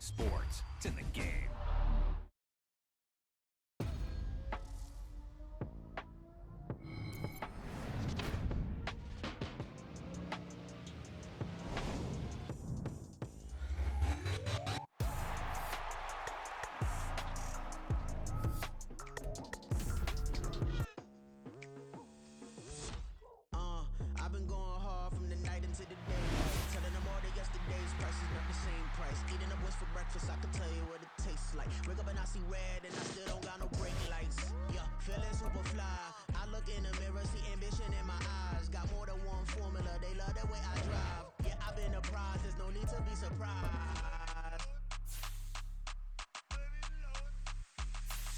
sports. It's in the game. I've been going hard from the night into the day. Telling them all that yesterday's price is not the same price. Eating up what's for breakfast, I can tell you what it tastes like. Wake up and I see red and I still don't got no brake lights. Yeah, feeling super fly. I look in the mirror, see ambition in my eyes. Got more than one formula, they love the way I drive. Yeah, I've been a prize, there's no need to be surprised.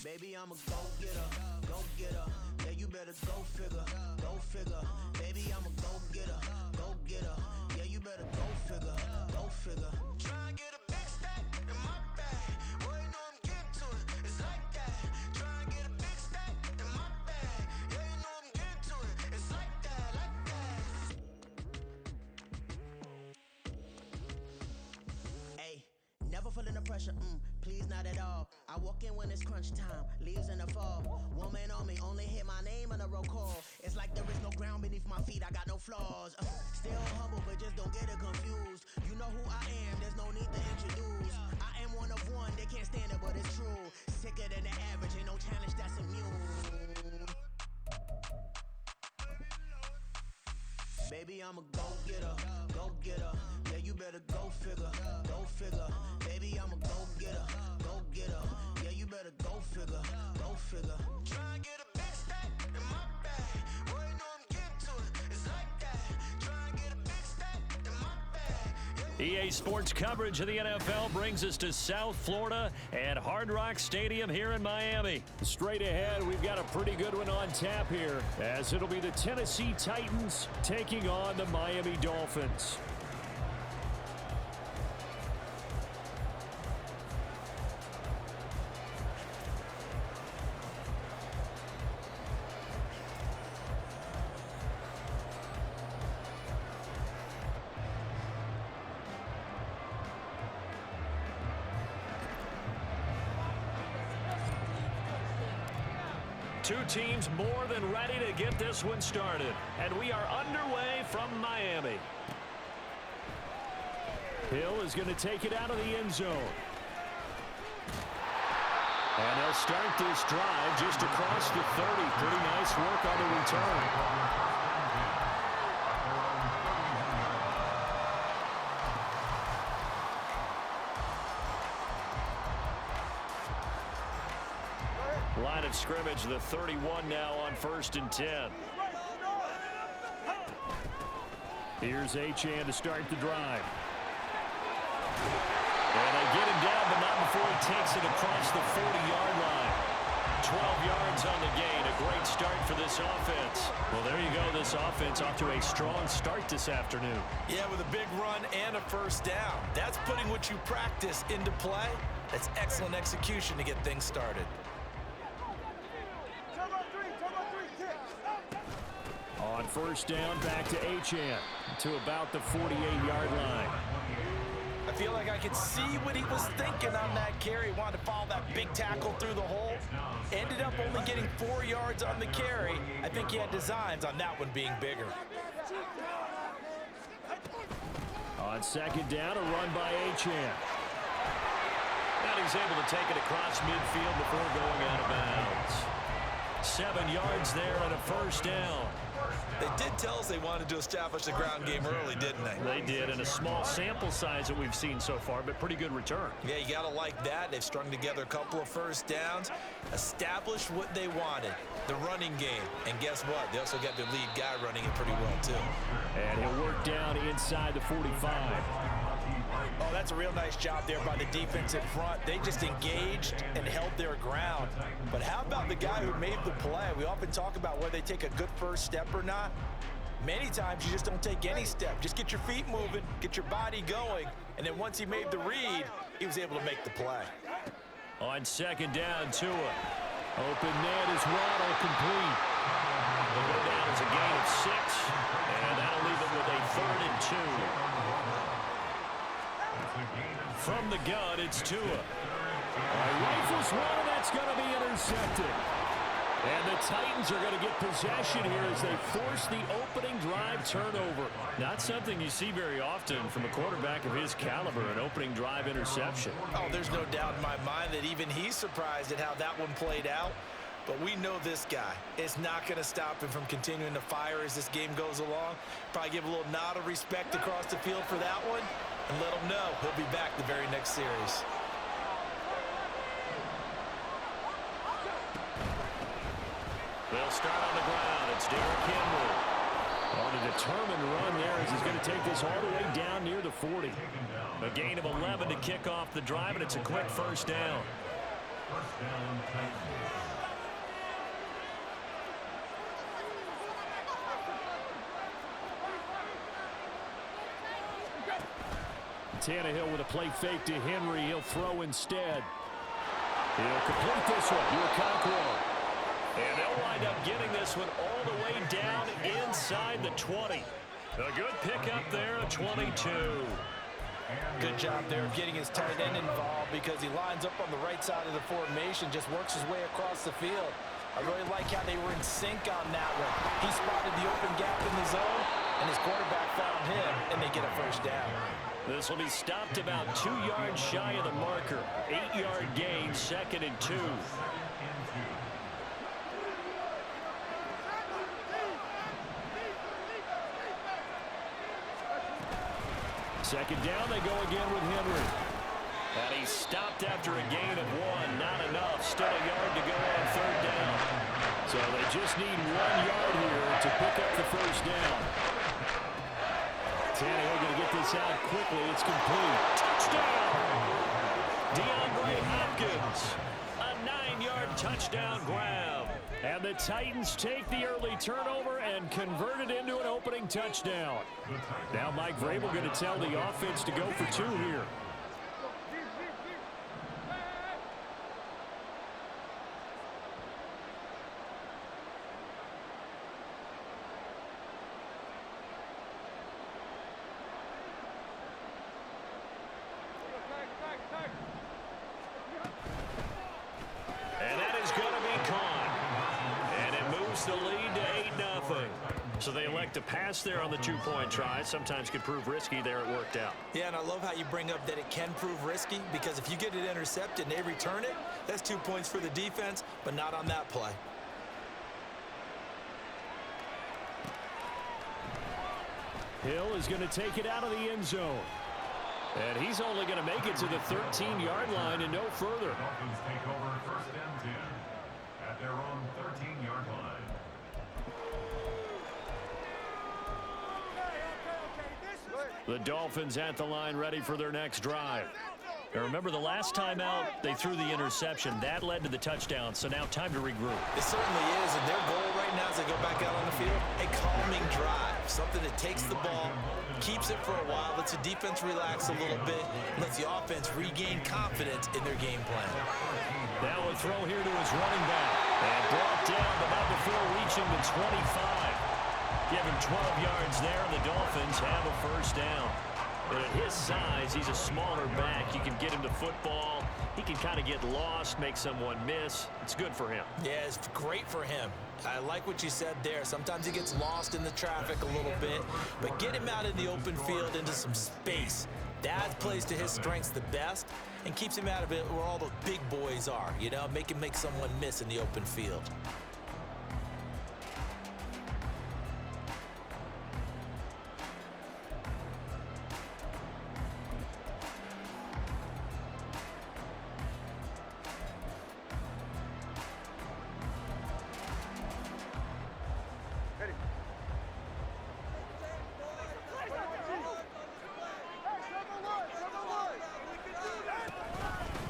Baby, I'm a go-getter, go-getter. Yeah, you better go figure, go figure. Baby, I'm a go-getter, go-getter. Yeah, you better go figure, go figure. Try and get a big stack in my bag. Boy, you know I'm getting to it, it's like that. Try and get a big stack in my bag. Yeah, you know I'm getting to it, it's like that, like that. Hey, never feeling the pressure, please not at all. I walk in when it's crunch time, leaves in the fall. Woman on me, only hit my name on a roll call. It's like there is no ground beneath my feet, I got no flaws. Still humble, but just don't get it confused. You know who I am, there's no need to introduce. I am one of one, they can't stand it, but it's true. Sicker than the average, ain't no challenge that's immune. Baby, I'm a go-getter, go-getter. Yeah, you better go figure, go figure. Baby, I'm a go-getter, go-getter. Yeah, you better go figure, go figure. Try and get a big stack in my bag. Boy, you know I'm getting to it, it's like that. Try and get a big stack in my bag. EA Sports coverage of the NFL brings us to South Florida at Hard Rock Stadium here in Miami. Straight ahead, we've got a pretty good one on tap here, as it'll be the Tennessee Titans taking on the Miami Dolphins. Two teams more than ready to get this one started. And we are underway from Miami. Hill is going to take it out of the end zone. And they'll start this drive just across the 30. Pretty nice work on the return. Line of scrimmage, the 31 now on 1st and 10. Here's Achane to start the drive. And they get him down, but not before he takes it across the 40-yard line. 12 yards on the gain. A great start for this offense. Well, there you go. This offense off to a strong start this afternoon. Yeah, with a big run and a first down. That's putting what you practice into play. That's excellent execution to get things started. On 1st down, back to Achane to about the 48-yard line. I feel like I could see what he was thinking on that carry. He wanted to follow that big tackle through the hole. Ended up only getting 4 yards on the carry. I think he had designs on that one being bigger. On 2nd down, a run by Achane. And he's able to take it across midfield before going out of bounds. 7 yards there and a 1st down. They did tell us they wanted to establish the ground game early, didn't they? They did, and a small sample size that we've seen so far, but pretty good return. Yeah, you got to like that. They've strung together a couple of first downs, established what they wanted, the running game. And guess what? They also got their lead guy running it pretty well, too. And he'll work down inside the 45. Oh, that's a real nice job there by the defense in front. They just engaged and held their ground. But how about the guy who made the play? We often talk about whether they take a good first step or not. Many times you just don't take any step. Just get your feet moving, get your body going, and then once he made the read, he was able to make the play. On 2nd down, Tua. Open net is Waddle complete. Will go down as a gain of 6, and that'll leave it with a 3rd and 2. From the gun, it's Tua. Rifles one, and that's going to be intercepted. And the Titans are going to get possession here as they force the opening drive turnover. Not something you see very often from a quarterback of his caliber, an opening drive interception. Oh, there's no doubt in my mind that even he's surprised at how that one played out. But we know this guy is not going to stop him from continuing to fire as this game goes along. Probably give a little nod of respect across the field for that one and let him know he'll be back the very next series. They'll start on the ground. It's Derrick Henry. On a determined run there as he's going to take this all the way down near the 40. A gain of 11 to kick off the drive, and it's a quick first down. Tannehill with a play fake to Henry. He'll throw instead. He'll complete this one to Okonkwo. And they'll wind up getting this one all the way down inside the 20. A good pickup there, a 22. Good job there getting his tight end involved because he lines up on the right side of the formation, just works his way across the field. I really like how they were in sync on that one. He spotted the open gap in the zone, and his quarterback found him, and they get a first down. This will be stopped about 2 yards shy of the marker. 8-yard gain, 2nd and 2. Second down, they go again with Henry. And he's stopped after a gain of 1. Not enough. Still a yard to go on 3rd down. So they just need 1 yard here to pick up the first down. Tannehill going to get this out quickly. It's complete. Touchdown! DeAndre Hopkins. A 9-yard touchdown grab. And the Titans take the early turnover and convert it into an opening touchdown. Now Mike Vrabel going to tell the offense to go for 2 here. And that is going to be caught. And it moves the lead to 8-0. So they elect to pass there on the 2-point try. Sometimes could prove risky. There it worked out. Yeah, and I love how you bring up that it can prove risky because if you get it intercepted and they return it, that's 2 points for the defense, but not on that play. Hill is going to take it out of the end zone. And he's only going to make it to the 13-yard line and no further. Dolphins take over 1st and 10 at their own 13-yard line. The Dolphins at the line ready for their next drive. Now remember, the last time out, they threw the interception. That led to the touchdown, so now time to regroup. It certainly is, and their goal right now as they go back out on the field, a calming drive, something that takes the ball, keeps it for a while, lets the defense relax a little bit, lets the offense regain confidence in their game plan. Now a throw here to his running back. And brought down, but not before reaching the 25. Give him 12 yards there, and the Dolphins have a first down. And at his size, he's a smaller back. You can get him to football. He can kind of get lost, make someone miss. It's good for him. Yeah, it's great for him. I like what you said there. Sometimes he gets lost in the traffic a little bit, but get him out in the open field into some space. That plays to his strengths the best and keeps him out of it where all the big boys are, you know, make him make someone miss in the open field.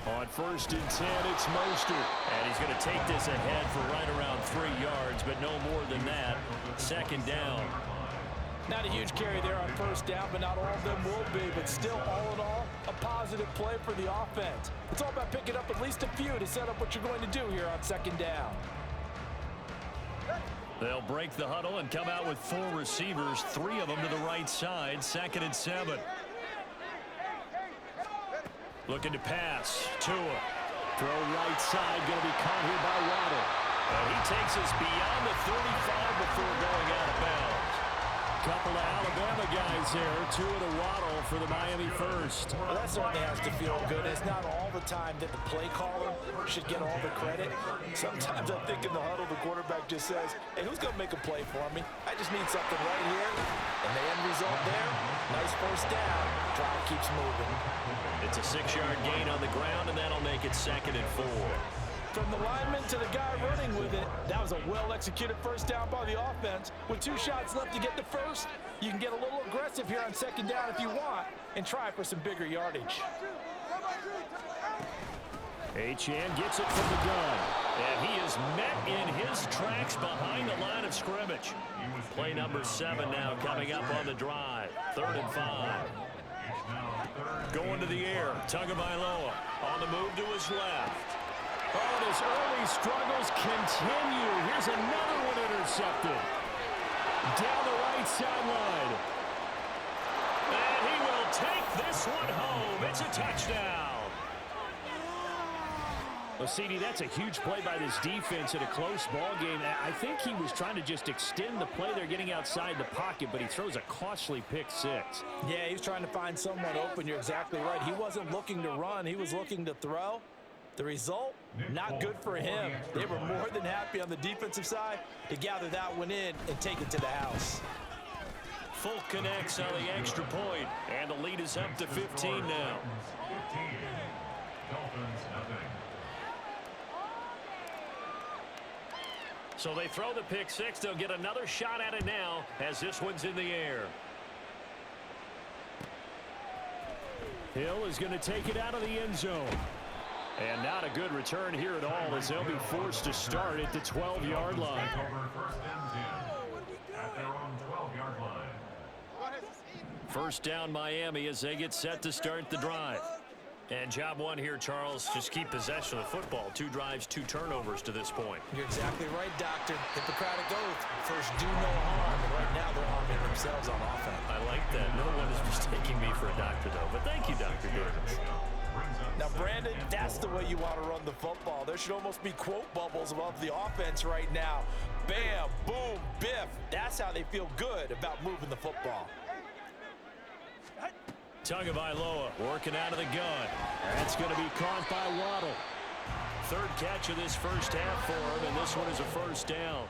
On 1st and 10, it's Mostert. And he's going to take this ahead for right around 3 yards, but no more than that. 2nd down. Not a huge carry there on 1st down, but not all of them will be. But still, all in all, a positive play for the offense. It's all about picking up at least a few to set up what you're going to do here on 2nd down. They'll break the huddle and come out with 4 receivers, 3 of them to the right side. 2nd and 7. Looking to pass. Tua. Throw right side. Going to be caught here by Waddle. And he takes us beyond the 35 before going out of bounds. Couple of Alabama guys there. Tua to Waddle for the Miami first. Well, that certainly has to feel good. It's not all the time that the play caller should get all the credit. Sometimes I think in the huddle, the quarterback just says, hey, who's going to make a play for me? I just need something right here. And the end result there, nice first down. Drive keeps moving. It's a 6-yard gain on the ground, and that'll make it 2nd and 4. From the lineman to the guy running with it, that was a well-executed first down by the offense. With 2 shots left to get the first, you can get a little aggressive here on 2nd down if you want and try for some bigger yardage. Achane gets it from the gun, and he is met in his tracks behind the line of scrimmage. Play number 7 now coming up on the drive. 3rd and 5. Going to the air, Tagovailoa on the move to his left. Oh, and his early struggles continue. Here's another one intercepted. Down the right sideline. And he will take this one home. It's a touchdown. Well, CD, that's a huge play by this defense in a close ball game. I think he was trying to just extend the play. They're getting outside the pocket, but he throws a costly pick 6. Yeah, he's trying to find someone open. You're exactly right. He wasn't looking to run. He was looking to throw. The result, not good for him. They were more than happy on the defensive side to gather that one in and take it to the house. Full connects on the extra point, and the lead is up to 15 now. So they throw the pick 6. They'll get another shot at it now as this one's in the air. Hill is going to take it out of the end zone. And not a good return here at all as they'll be forced to start at the 12-yard line. First down Miami as they get set to start the drive. And job one here, Charles, just keep possession of the football. 2 drives, 2 turnovers to this point. You're exactly right, Doctor. Hippocratic oath. First, do no harm. And right now, they're harming themselves on offense. I like that. No one is mistaking me for a doctor, though. But thank you, Dr. Davis. Now, Brandon, that's the way you want to run the football. There should almost be quote bubbles above the offense right now. Bam, boom, biff. That's how they feel good about moving the football. Tagovailoa working out of the gun. That's going to be caught by Waddle. 3rd catch of this first half for him, and this one is a first down.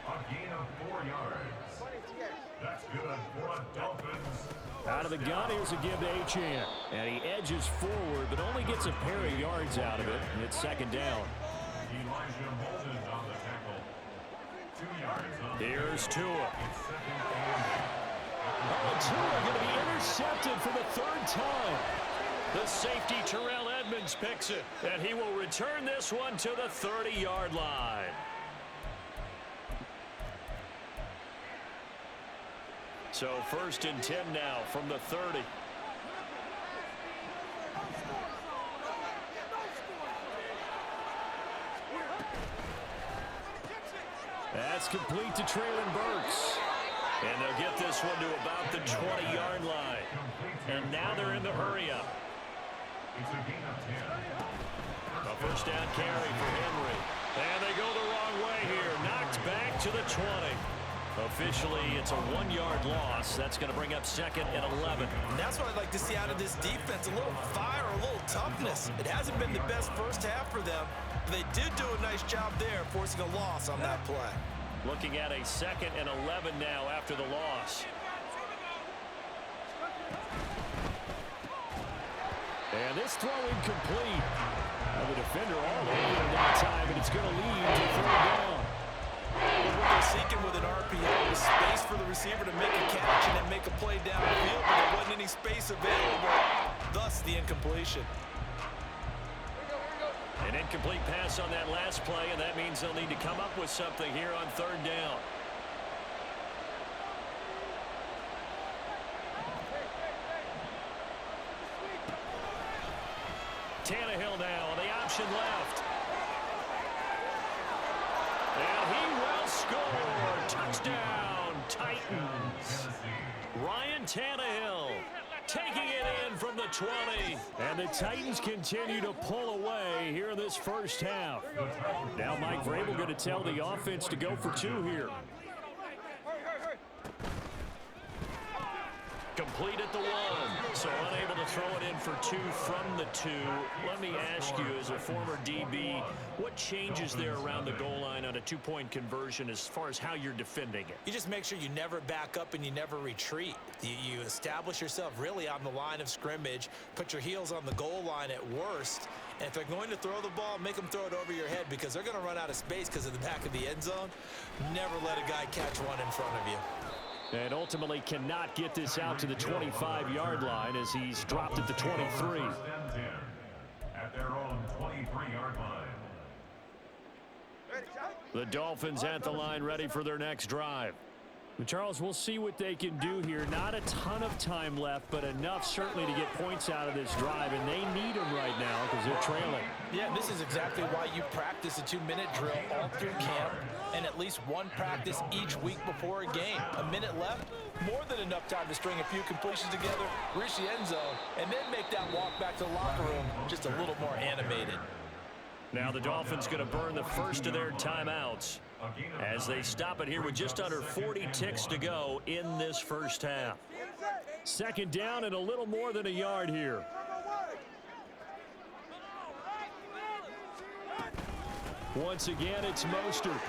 A gain of 4 yards. That's good for the Dolphins. Out of the gun, here's a give to Achane. And he edges forward, but only gets a pair of yards out of it, and it's 2nd down. Elijah Molden on the tackle. 2 yards on the Here's Tua. It's 2nd and 8. Oh, Tua going to be intercepted for the 3rd time. The safety, Terrell Edmonds, picks it, and he will return this one to the 30-yard line. So 1st and 10 now from the 30. That's complete to Traylon Burks. And they'll get this one to about the 20-yard line. And now they're in the hurry-up. It's a gain of 10. A first down carry for Henry. And they go the wrong way here. Knocked back to the 20. Officially, it's a 1-yard loss. That's going to bring up 2nd and 11. And that's what I'd like to see out of this defense. A little fire, a little toughness. It hasn't been the best first half for them. But they did do a nice job there, forcing a loss on that play. Looking at a 2nd and 11 now after the loss. And this throw incomplete. The defender all over it that time, and it's going to lead to 3rd down. What they're seeking with an RPO is space for the receiver to make a catch and then make a play downfield, but there wasn't any space available, thus the incompletion. An incomplete pass on that last play, and that means they'll need to come up with something here on 3rd down. Tannehill now on the option left. And he will score. Touchdown, Titans. Ryan Tannehill taking it in from the 20. And the Titans continue to pull away here in this first half. Now Mike Vrabel going to tell the offense to go for 2 here. Complete at the 1, so unable to throw it in for 2 from the 2. Let me ask you, as a former DB, what changes there around the goal line on a 2-point conversion as far as how you're defending it? You just make sure you never back up and you never retreat. You establish yourself really on the line of scrimmage, put your heels on the goal line at worst, and if they're going to throw the ball, make them throw it over your head because they're going to run out of space because of the back of the end zone. Never let a guy catch one in front of you. And ultimately cannot get this out to the 25-yard line as he's dropped at the 23. At their own 23-yard line. The Dolphins at the line ready for their next drive. But Charles, we'll see what they can do here. Not a ton of time left, but enough certainly to get points out of this drive, and they need them right now because they're trailing. Yeah, this is exactly why you practice a 2-minute drill all through camp and at least one practice each week before a game. A minute left, more than enough time to string a few completions together, reach the end zone, and then make that walk back to the locker room just a little more animated. Now the Dolphins going to burn the first of their timeouts as they stop it here with just under 40 ticks to go in this first half. Second down and a little more than a yard here. Once again, it's Mostert.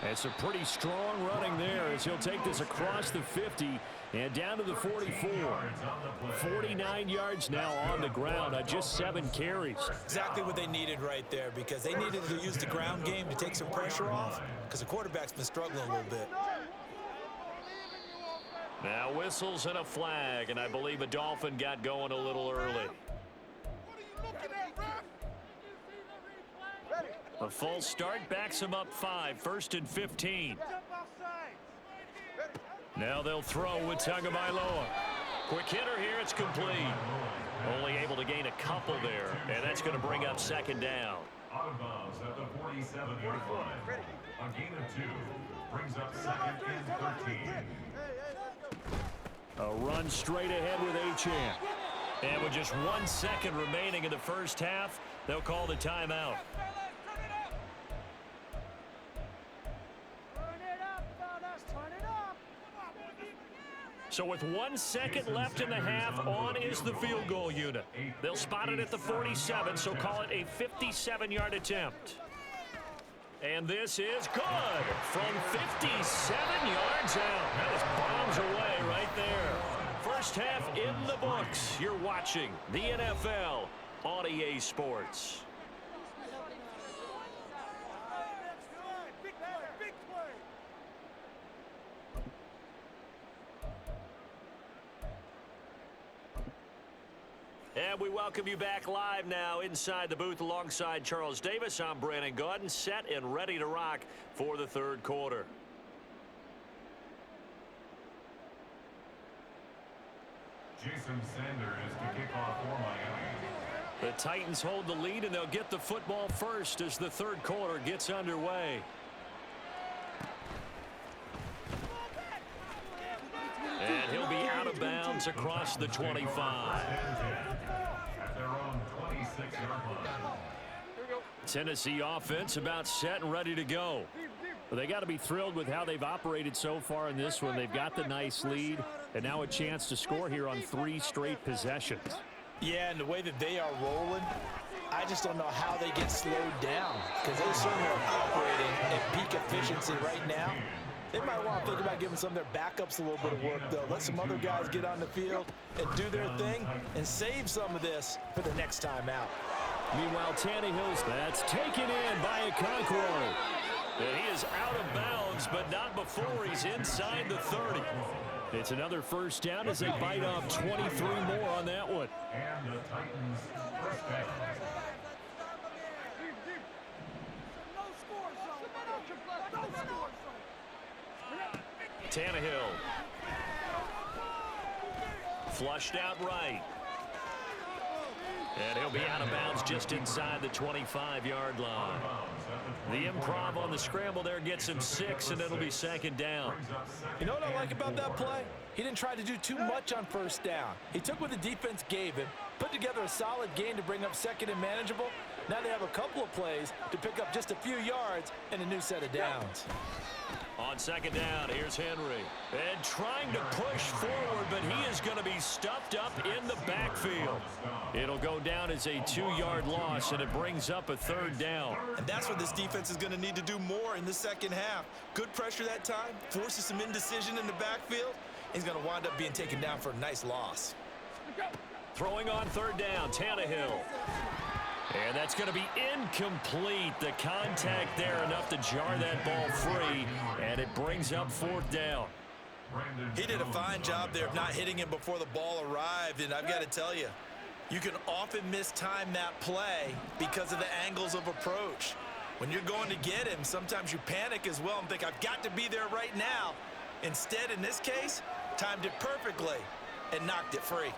It's a pretty strong running there as he'll take this across the 50 and down to the 44. 49 yards now on the ground on just 7 carries. Exactly what they needed right there because they needed to use the ground game to take some pressure off because the quarterback's been struggling a little bit. Now whistles and a flag, and I believe a Dolphin got going a little early. A false start backs him up 5, 1st and 15. Now they'll throw with Tagovailoa. Quick hitter here, it's complete. Only able to gain a couple there, and that's going to bring up second down. Out of bounds at the 47-yard line. A gain of 2 brings up 2nd and 13. A run straight ahead with Achane. And with just 1 second remaining in the first half, they'll call the timeout. So with 1 second left in the half, on is the field goal unit. They'll spot it at the 47, so call it a 57-yard attempt. And this is good from 57 yards out. That is bombs away right there. First half in the books. You're watching the NFL on EA Sports. And we welcome you back live now inside the booth alongside Charles Davis. I'm Brandon Gaudin, set and ready to rock for the third quarter. Jason Sanders to kick off for Miami. The Titans hold the lead, and they'll get the football first as the third quarter gets underway. And he'll be out of bounds across the 25. Tennessee offense about set and ready to go. But they got to be thrilled with how they've operated so far in this one. They've got the nice lead, and now a chance to score here on 3 straight possessions. Yeah, and the way that they are rolling, I just don't know how they get slowed down because they certainly are operating at peak efficiency right now. They might want to think about giving some of their backups a little bit of work, though. Let some other guys get on the field and do their thing and save some of this for the next time out. Meanwhile, Tannehill's that's taken in by Okonkwo. And he is out of bounds, but not before he's inside the 30. It's another first down as they bite off 23 more on that one. And the Titans first down. Tannehill. Flushed out right. And he'll be out of bounds just inside the 25-yard line. The improv on the scramble there gets him 6, and it'll be second down. You know what I like about that play? He didn't try to do too much on first down. He took what the defense gave him, put together a solid gain to bring up second and manageable. Now they have a couple of plays to pick up just a few yards and a new set of downs. On second down, here's Henry. And trying to push forward, but he is going to be stuffed up in the backfield. It'll go down as a 2-yard loss, and it brings up a third down. And that's where this defense is going to need to do more in the second half. Good pressure that time, forces some indecision in the backfield. He's going to wind up being taken down for a nice loss. Throwing on third down, Tannehill. And that's going to be incomplete. The contact there enough to jar that ball free, and it brings up fourth down. He did a fine job there of not hitting him before the ball arrived, and I've got to tell you, you can often mistime that play because of the angles of approach. When you're going to get him, sometimes you panic as well and think, I've got to be there right now. Instead, in this case, timed it perfectly and knocked it free.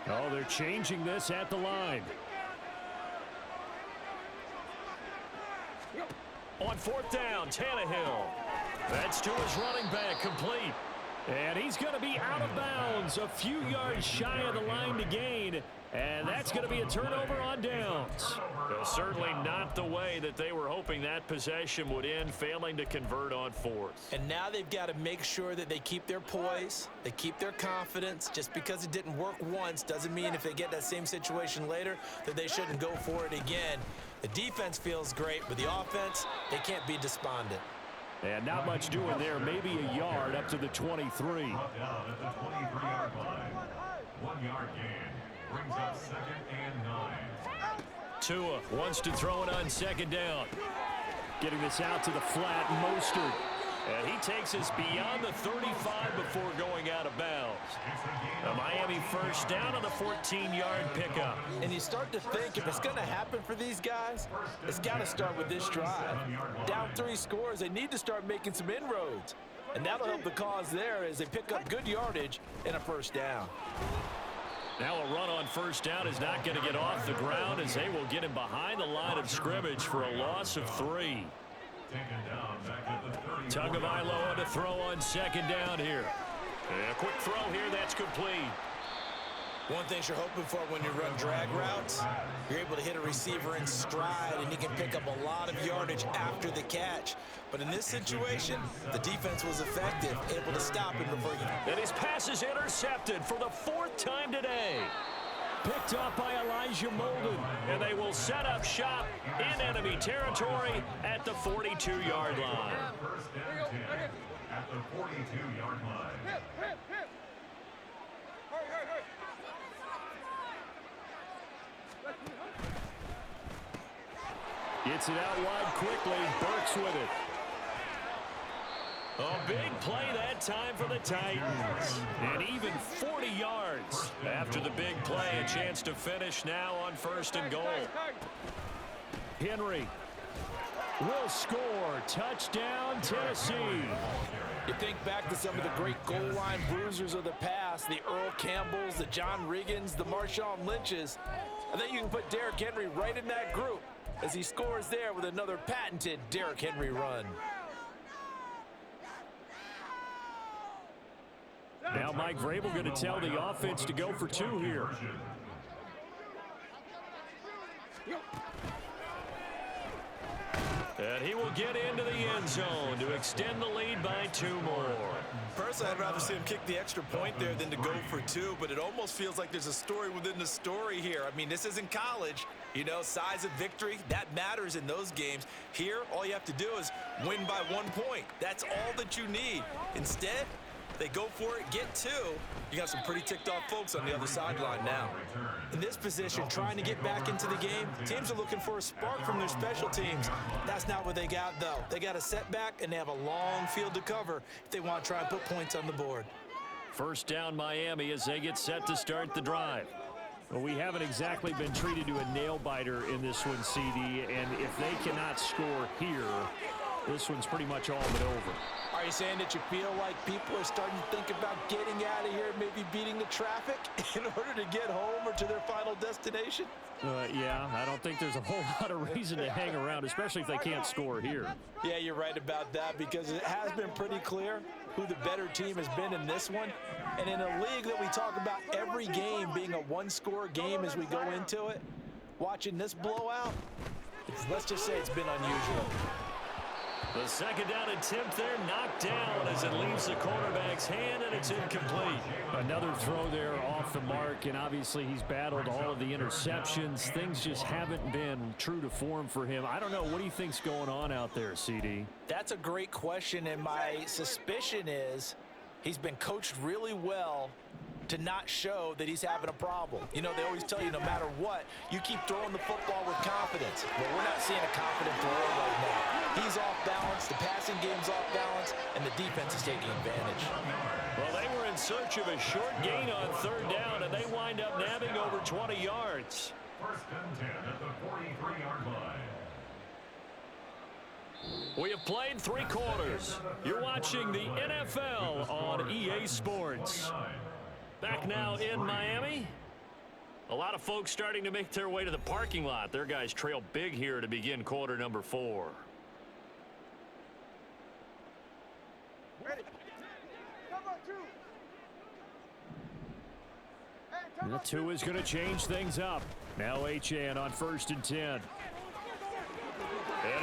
Oh, they're changing this at the line. On fourth down, Tannehill. That's to his running back, complete. And he's going to be out of bounds, a few yards shy of the line to gain. And that's going to be a turnover on downs. Well, certainly not the way that they were hoping that possession would end, failing to convert on fourth. And now they've got to make sure that they keep their poise, they keep their confidence. Just because it didn't work once doesn't mean if they get that same situation later that they shouldn't go for it again. The defense feels great, but the offense, they can't be despondent. And not much doing there, maybe a yard up to the 23. Brought down at the 23-yard line. 1-yard gain. Brings up second and 9. Tua wants to throw it on second down. Getting this out to the flat, Mostert. And he takes us beyond the 35 before going out of bounds. A Miami first down on the 14-yard pickup. And you start to think if it's going to happen for these guys, it's got to start with this drive. Down 3 scores, they need to start making some inroads. And that'll help the cause there as they pick up good yardage and a first down. Now a run on first down is not going to get off the ground as they will get him behind the line of scrimmage for a loss of 3. Tagovailoa to throw on second down here. And a quick throw here, that's complete. One thing you're hoping for when you run drag routes, you're able to hit a receiver in stride and he can pick up a lot of yardage after the catch. But in this situation, the defense was effective, able to stop him before he... And his pass is intercepted for the 4th time today. Picked up by Elijah Molden, and they will set up shop in enemy territory at the 42-yard line. First down 10 at the 42-yard line. Gets it out wide quickly. Burks with it. A big play that time for the Titans. And even 40 yards after the big play. A chance to finish now on 1st and goal. Henry will score. Touchdown, Tennessee. You think back to some of the great goal line bruisers of the past, the Earl Campbells, the John Riggins, the Marshawn Lynches. I think you can put Derrick Henry right in that group as he scores there with another patented Derrick Henry run. Now Mike Vrabel going to tell the offense to go for 2 here. And he will get into the end zone to extend the lead by 2 more. Personally, I'd rather see him kick the extra point there than to go for 2, but it almost feels like there's a story within the story here. I mean, this isn't college. You know, size of victory, that matters in those games. Here, all you have to do is win by 1 point. That's all that you need. Instead, they go for it, get 2. You got some pretty ticked off folks on the other sideline now. In this position, trying to get back into the game, teams are looking for a spark from their special teams. That's not what they got, though. They got a setback, and they have a long field to cover if they want to try and put points on the board. First down, Miami, as they get set to start the drive. Well, we haven't exactly been treated to a nail-biter in this one, CD, and if they cannot score here, this one's pretty much all but over. Are you saying that you feel like people are starting to think about getting out of here, maybe beating the traffic in order to get home or to their final destination? Yeah, I don't think there's a whole lot of reason to hang around, especially if they can't score here. Yeah, you're right about that, because it has been pretty clear who the better team has been in this one. And in a league that we talk about every game being a one-score game as we go into it, watching this blowout, let's just say it's been unusual. The second down attempt there knocked down as it leaves the quarterback's hand, and it's incomplete. Another throw there off the mark, and obviously he's battled all of the interceptions. Things just haven't been true to form for him. I don't know. What do you think's going on out there, CD? That's a great question, and my suspicion is he's been coached really well to not show that he's having a problem. You know, they always tell you no matter what, you keep throwing the football with confidence. Well, we're not seeing a confident thrower right now. He's off balance, the passing game's off balance, and the defense is taking advantage. Well, they were in search of a short gain on third down, and they wind up nabbing over 20 yards. First and 10 at the 43-yard line. We have played 3 quarters. You're watching the NFL on EA Sports. Back now in Miami. A lot of folks starting to make their way to the parking lot. Their guys trail big here to begin quarter number 4. The 2 is going to change things up. Now Achane on first and 10. And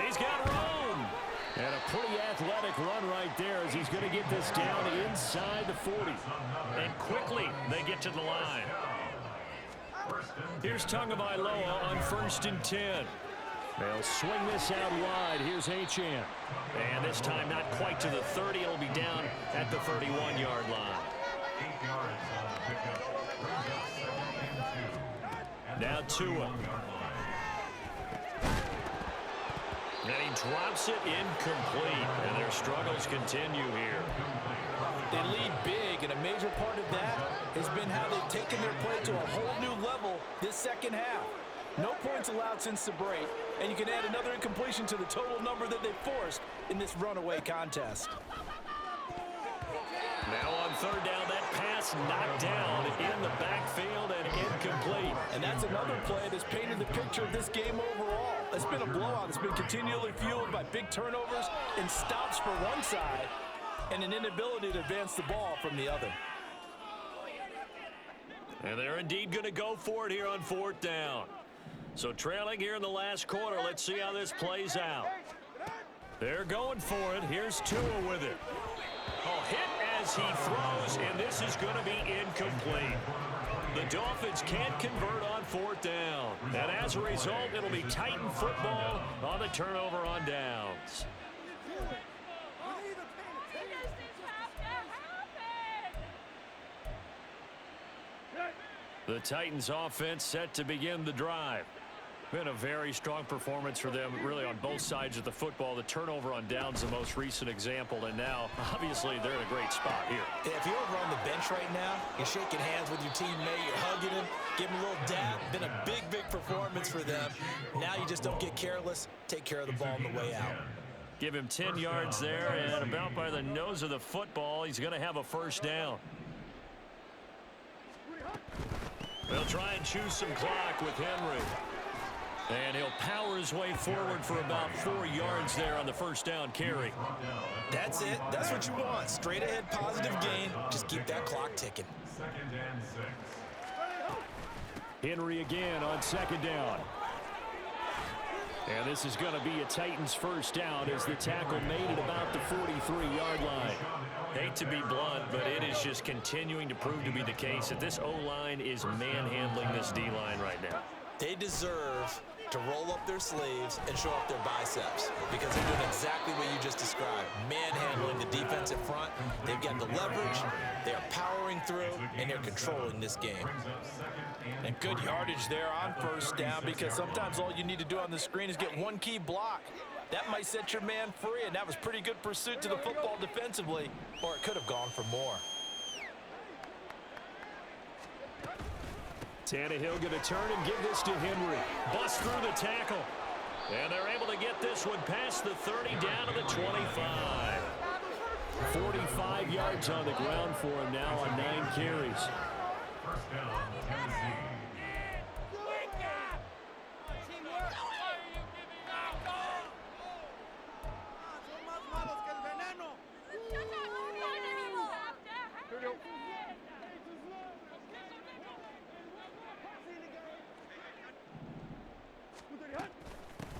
he's got room. And a pretty athletic run right there as he's going to get this down inside the 40. And quickly they get to the line. Here's Tagovailoa on first and 10. They'll swing this out wide. Here's Achane. And this time not quite to the 30. It'll be down at the 31-yard line. 8 yards on the pickup. Brings up second and 2. Now Tua. And he drops it incomplete. And their struggles continue here. They lead big, and a major part of that has been how they've taken their play to a whole new level this second half. No points allowed since the break, and you can add another incompletion to the total number that they forced in this runaway contest. Now on third down, that pass knocked down in the backfield and incomplete. And that's another play that's painted the picture of this game overall. It's been a blowout. It's been continually fueled by big turnovers and stops for one side and an inability to advance the ball from the other. And they're indeed going to go for it here on fourth down. So trailing here in the last quarter, let's see how this plays out. They're going for it. Here's Tua with it. Oh, hit as he throws, and this is going to be incomplete. The Dolphins can't convert on fourth down. And as a result, it'll be Titan football on the turnover on downs. The Titans offense set to begin the drive. Been a very strong performance for them, really, on both sides of the football. The turnover on downs, the most recent example, and now, obviously, they're in a great spot here. Yeah, if you're over on the bench right now, you're shaking hands with your teammate, you're hugging him, giving him a little dab. Been a big, big performance for them. Now you just don't get careless. Take care of the ball on the way out. Give him 10 yards there, and about by the nose of the football, he's going to have a first down. They'll try and choose some clock with Henry. And he'll power his way forward for about 4 yards there on the first down carry. That's it. That's what you want. Straight ahead, positive gain. Just keep that clock ticking. Second and 6. Henry again on second down. And this is going to be a Titans first down as the tackle made at about the 43-yard line. Hate to be blunt, but it is just continuing to prove to be the case that this O-line is manhandling this D-line right now. They deserve to roll up their sleeves and show up their biceps because they're doing exactly what you just described. Manhandling the defensive front. They've got the leverage. They're powering through, and they're controlling this game. And good yardage there on first down because sometimes all you need to do on the screen is get one key block. That might set your man free, and that was pretty good pursuit to the football defensively, or it could have gone for more. Tannehill going to turn and give this to Henry. Bust through the tackle. And they're able to get this one past the 30 down to the 25. 45 yards on the ground for him now on 9 carries. First down, Tennessee.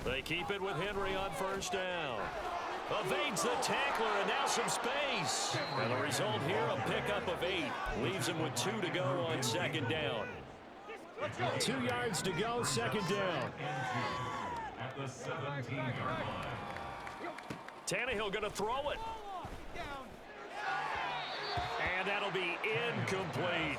They keep it with Henry on first down. Evades the tackler, and now some space. And the result here, a pickup of 8. Leaves him with 2 to go on second down. 2 yards to go, second down. At the 17-yard line. Tannehill going to throw it. And that'll be incomplete.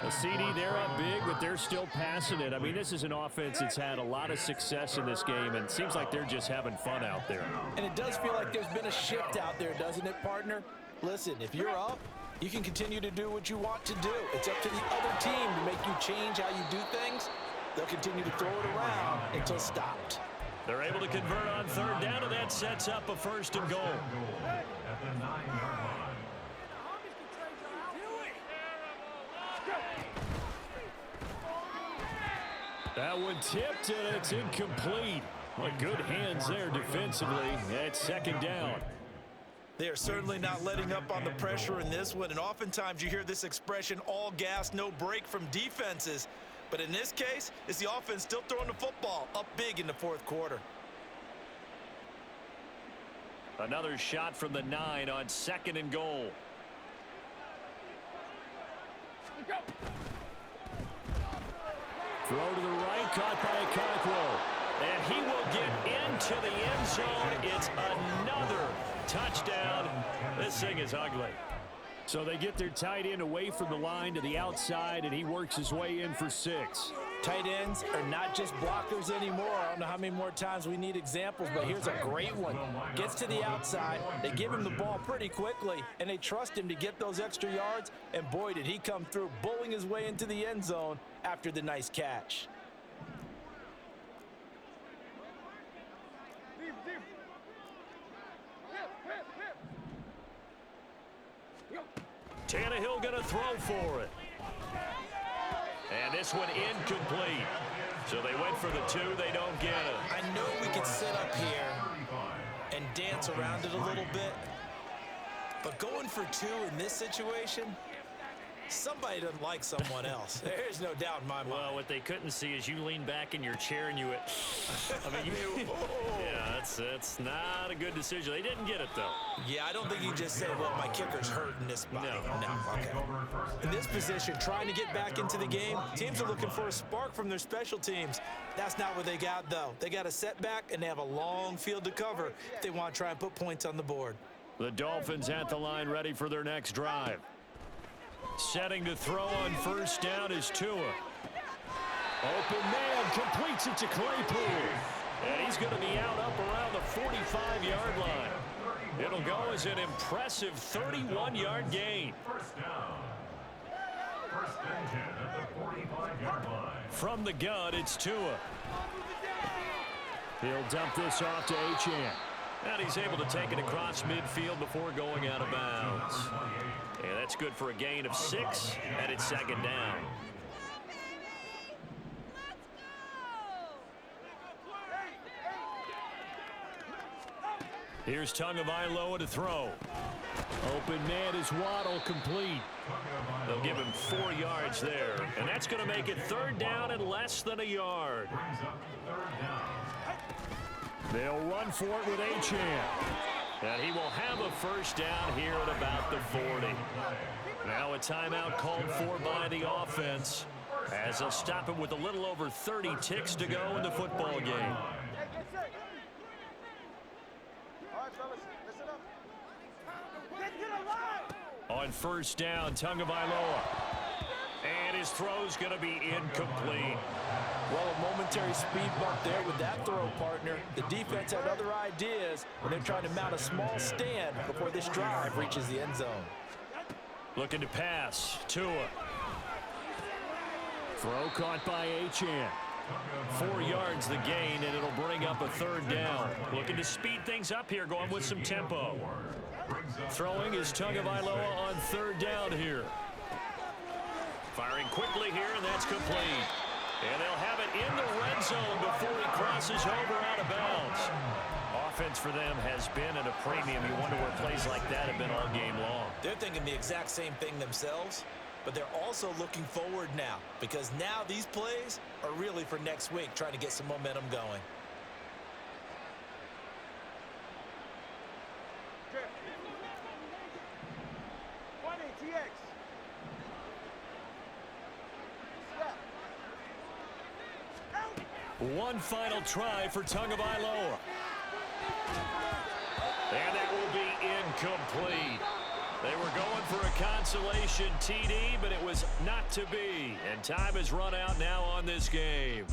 A CD, they're up big, but they're still passing it. I mean, this is an offense that's had a lot of success in this game, and it seems like they're just having fun out there. And it does feel like there's been a shift out there, doesn't it, partner? Listen, if you're up, you can continue to do what you want to do. It's up to the other team to make you change how you do things. They'll continue to throw it around until stopped. They're able to convert on third down, and that sets up a first and goal. At the 9-yard line. That one tipped, and it's incomplete. Well, good hands there defensively. That's second down. They are certainly not letting up on the pressure in this one, and oftentimes you hear this expression, all gas, no break from defenses. But in this case, it's the offense still throwing the football up big in the fourth quarter. Another shot from the 9 on second and goal. Throw to the right, caught by Okonkwo. And he will get into the end zone. It's another touchdown. This thing is ugly. So they get their tight end away from the line to the outside, and he works his way in for 6. Tight ends are not just blockers anymore. I don't know how many more times we need examples, but here's a great one. Gets to the outside, they give him the ball pretty quickly, and they trust him to get those extra yards, and boy, did he come through, bowling his way into the end zone after the nice catch. Tannehill going to throw for it. And this one incomplete. So they went for the 2. They don't get it. I know we could sit up here and dance around it a little bit, but going for 2 in this situation, somebody doesn't like someone else. There's no doubt in my mind. Well, what they couldn't see is you lean back in your chair and you went, I mean, yeah, that's not a good decision. They didn't get it, though. Yeah, I don't think you just say, well, my kicker's hurt in this spot. No, okay. In this position, trying to get back into the game, teams are looking for a spark from their special teams. That's not what they got, though. They got a setback, and they have a long field to cover if they want to try and put points on the board. The Dolphins at the line ready for their next drive. Setting to throw on first down is Tua. Open man, completes it to Claypool. And he's going to be out up around the 45-yard line. It'll go as an impressive 31-yard gain. First down. First and 10 at the 45-yard line. From the gun, it's Tua. He'll dump this off to Achane. And he's able to take it across midfield before going out of bounds. And that's good for a gain of 6, and it's second down. Here's Tagovailoa to throw. Open man is Waddle, complete. They'll give him 4 yards there, and that's going to make it third down and less than a yard. They'll run for it with Achane. And he will have a first down here at about the 40. Now a timeout called for by the offense, as they'll stop him with a little over 30 ticks to go in the football game. On first down, Tagovailoa. And his throw's going to be incomplete. Well, a momentary speed bump there with that throw, partner. The defense had other ideas when they're trying to mount a small stand before this drive reaches the end zone. Looking to pass. Tua. Throw caught by Achane. 4 yards the gain, and it'll bring up a 3rd down. Looking to speed things up here, going with some tempo. Throwing is Tagovailoa on 3rd down here. Firing quickly here, and that's complete. And they'll have it in the red zone before he crosses over out of bounds. Offense for them has been at a premium. You wonder where plays like that have been all game long. They're thinking the exact same thing themselves, but they're also looking forward now, because now these plays are really for next week, trying to get some momentum going. One final try for Tagovailoa. And that will be incomplete. They were going for a consolation TD, but it was not to be. And time has run out now on this game.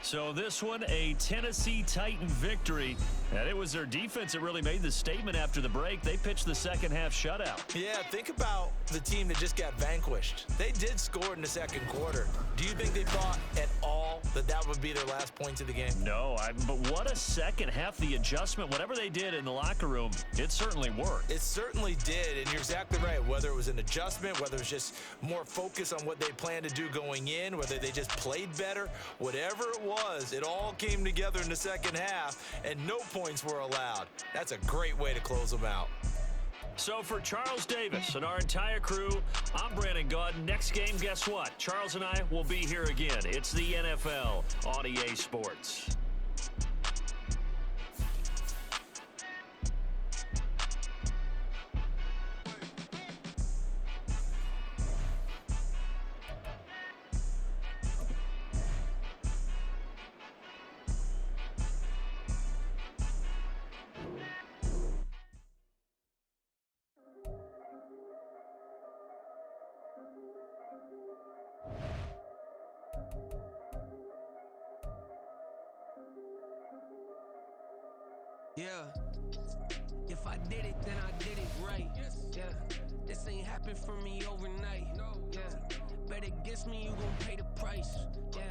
So this one, a Tennessee Titan victory. And it was their defense that really made the statement after the break. They pitched the second half shutout. Yeah, think about the team that just got vanquished. They did score in the second quarter. Do you think they thought at all that that would be their last points of the game? No, but what a second half. The adjustment, whatever they did in the locker room, it certainly worked. It certainly did, and you're exactly right. Whether it was an adjustment, whether it was just more focus on what they planned to do going in, whether they just played better, whatever it was, it all came together in the second half, and no points were allowed. That's a great way to close them out. So for Charles Davis and our entire crew, I'm Brandon Gaudin. Next game, guess what? Charles and I will be here again. It's the NFL on EA Sports. Yeah, if I did it, then I did it right. Yeah, this ain't happened for me overnight. Yeah, bet against me, you gon' pay the price. Yeah,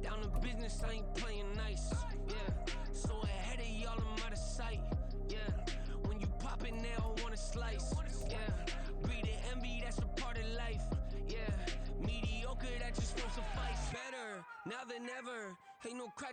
down to business, I ain't playing nice. Yeah, so ahead of y'all, I'm out of sight. Yeah, when you pop it, they don't wanna slice. Yeah, greed and envy, that's a part of life. Yeah, mediocre, that just won't suffice. Better now than ever, ain't no crack.